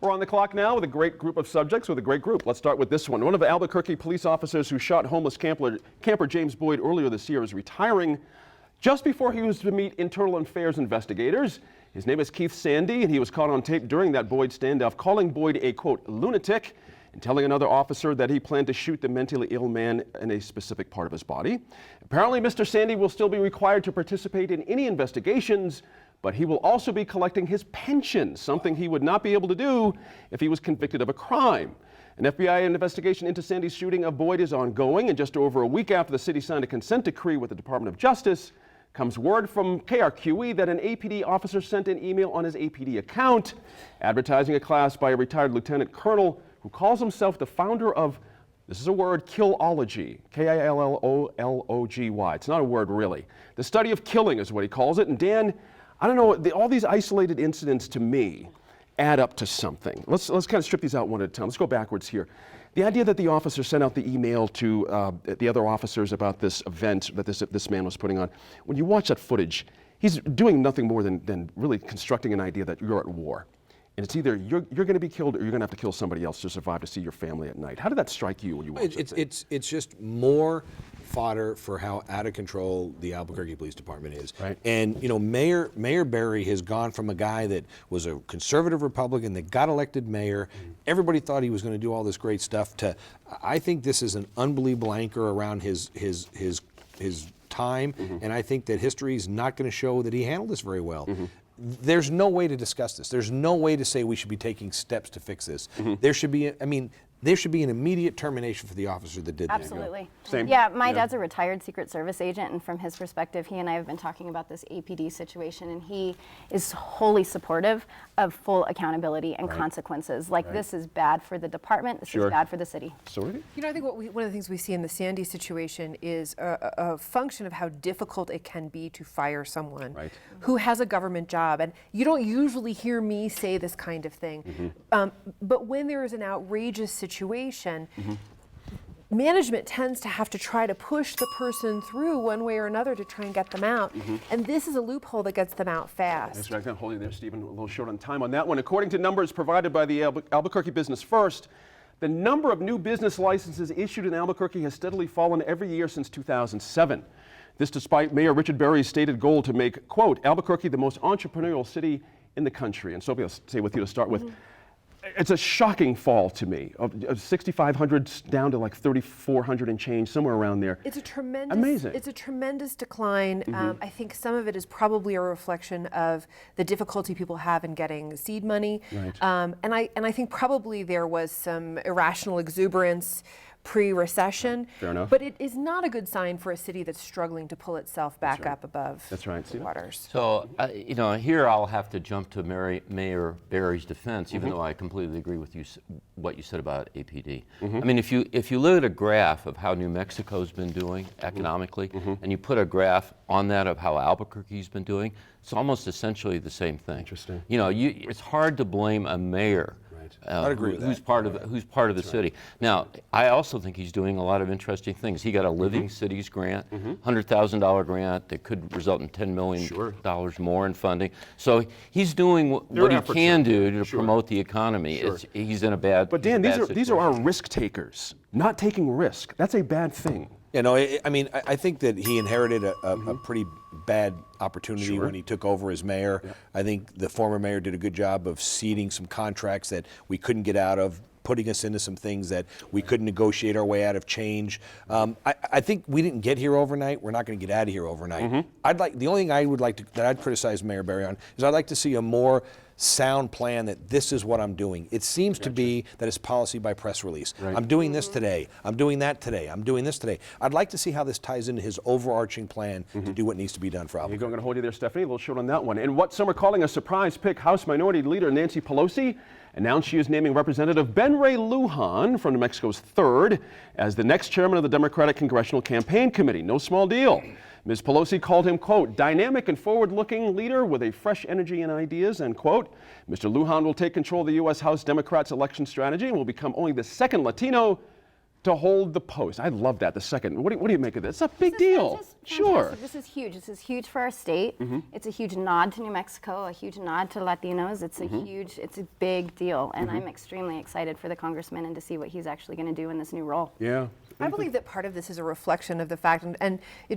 We're on the clock now with a great group of subjects with a great group. Let's start with this one. One of the Albuquerque police officers who shot homeless camper James Boyd earlier this year is retiring just before he was to meet internal affairs investigators. His name is Keith Sandy, and he was caught on tape during that Boyd standoff calling Boyd a, quote, lunatic, and telling another officer that he planned to shoot the mentally ill man in a specific part of his body. Apparently, Mr. Sandy will still be required to participate in any investigations, but he will also be collecting his pension, something he would not be able to do if he was convicted of a crime. An FBI investigation into Sandy's shooting of Boyd is ongoing, and just over a week after the city signed a consent decree with the Department of Justice, comes word from KRQE that an APD officer sent an email on his APD account advertising a class by a retired lieutenant colonel who calls himself the founder of, this is a word, Killology, K-I-L-L-O-L-O-G-Y. It's not a word really. The study of killing is what he calls it. And Dan, I don't know, all these isolated incidents to me add up to something. Let's kind of strip these out one at a time. Let's go backwards here. The idea that the officer sent out the email to the other officers about this event that this man was putting on, when you watch that footage, he's doing nothing more than really constructing an idea that you're at war. And it's either you're going to be killed or you're going to have to kill somebody else to survive to see your family at night. How did that strike you when you watched it? It's just more fodder for how out of control the Albuquerque Police Department is. Right. And you know, Mayor Berry has gone from a guy that was a conservative Republican that got elected mayor. Everybody thought he was going to do all this great stuff. To, I think this is an unbelievable anchor around his time, and I think that history is not going to show that he handled this very well. There's no way to discuss this. There's no way to say we should be taking steps to fix this. There should be, there should be an immediate termination for the officer that did that. Absolutely. Same. Yeah, my dad's a retired Secret Service agent, and from his perspective, he and I have been talking about this APD situation, and he is wholly supportive of full accountability and consequences. Like, this is bad for the department, this is bad for the city. Sorry? You know, I think one of the things we see in the Sandy situation is a function of how difficult it can be to fire someone who has a government job. And you don't usually hear me say this kind of thing. But when there is an outrageous situation, management tends to have to try to push the person through one way or another to try and get them out. And this is a loophole that gets them out fast. That's right. I'm going to hold you there, Stephen. A little short on time on that one. According to numbers provided by the Albuquerque Business First, the number of new business licenses issued in Albuquerque has steadily fallen every year since 2007. This despite Mayor Richard Berry's stated goal to make, quote, Albuquerque the most entrepreneurial city in the country. And Sophie, I'll stay with you to start with. It's a shocking fall to me, of 6,500 down to like 3,400 and change, somewhere around there. It's a tremendous, amazing. It's a tremendous decline. I think some of it is probably a reflection of the difficulty people have in getting seed money. And I think probably there was some irrational exuberance pre-recession. Fair enough. But it is not a good sign for a city that's struggling to pull itself back up above the waters. So, you know, here I'll have to jump to Mayor Berry's defense, even though I completely agree with you, what you said about APD. I mean, if you look at a graph of how New Mexico's been doing economically, and you put a graph on that of how Albuquerque's been doing, it's almost essentially the same thing. Interesting. You know, it's hard to blame a mayor who's part of the city. Now, I also think he's doing a lot of interesting things. He got a Living Cities grant, $100,000 grant that could result in $10 million more in funding. So he's doing what he can do to promote the economy. He's in a bad But Dan, these are our risk takers. Not taking risk, that's a bad thing. You know, I mean, I think that he inherited a pretty bad opportunity when he took over as mayor. I think the former mayor did a good job of ceding some contracts that we couldn't get out of, putting us into some things that we couldn't negotiate our way out of change. I think we didn't get here overnight. We're not going to get out of here overnight. The only thing I would like to, that I'd criticize Mayor Berry on, is I'd like to see a more sound plan that this is what I'm doing. It seems to be that it's policy by press release. I'm doing this today. I'm doing that today. I'm doing this today. I'd like to see how this ties into his overarching plan to do what needs to be done for Albuquerque. I'm going to hold you there, Stephanie. A little short on that one. And what some are calling a surprise pick, House Minority Leader Nancy Pelosi announced she is naming Representative Ben Ray Lujan from New Mexico's 3rd as the next chairman of the Democratic Congressional Campaign Committee. No small deal. Ms. Pelosi called him, quote, dynamic and forward-looking leader with a fresh energy and ideas, end quote. Mr. Lujan will take control of the U.S. House Democrats' election strategy and will become only the second Latino to hold the post. I love that. The second. What do you make of this? It's a big deal. This is Sure. fantastic. This is huge. This is huge for our state. It's a huge nod to New Mexico, a huge nod to Latinos. It's it's a big deal. And I'm extremely excited for the congressman and to see what he's actually going to do in this new role. Yeah. I believe that part of this is a reflection of the fact,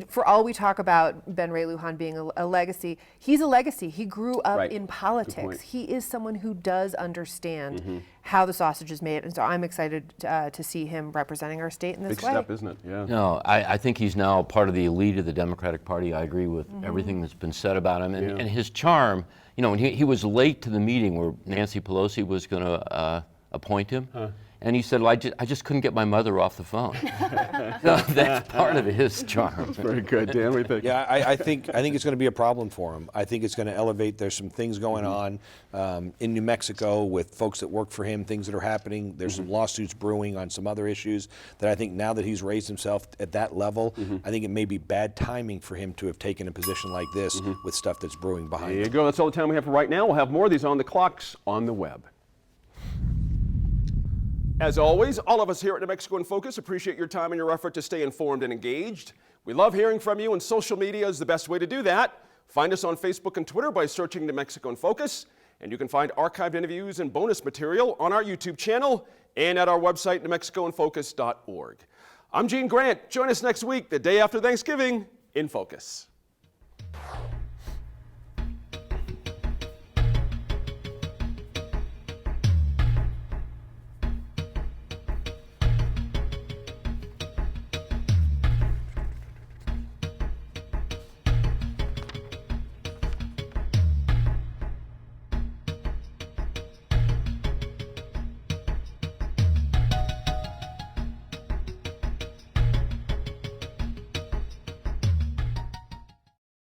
for all we talk about Ben Ray Lujan being a legacy, he's a legacy. He grew up Right. in Good politics. point. He is someone who does understand how the sausage is made, and so I'm excited to see him representing our state in this Big way. step, isn't it? Yeah. No, I think he's now part of the elite of the Democratic Party. I agree with everything that's been said about him. And his charm, when he was late to the meeting where Nancy Pelosi was going to appoint him, and he said, well, I just couldn't get my mother off the phone. So that's part of his charm. Very good. Dan, what do you think? Yeah, I think it's going to be a problem for him. I think it's going to elevate. There's some things going on in New Mexico with folks that work for him, things that are happening. There's some lawsuits brewing on some other issues that I think now that he's raised himself at that level, I think it may be bad timing for him to have taken a position like this with stuff that's brewing behind There you him. go. That's all the time we have for right now. We'll have more of these on the clocks on the web. As always, all of us here at New Mexico in Focus appreciate your time and your effort to stay informed and engaged. We love hearing from you, and social media is the best way to do that. Find us on Facebook and Twitter by searching New Mexico in Focus, and you can find archived interviews and bonus material on our YouTube channel and at our website, newmexicoinfocus.org. I'm Gene Grant. Join us next week, the day after Thanksgiving, in Focus.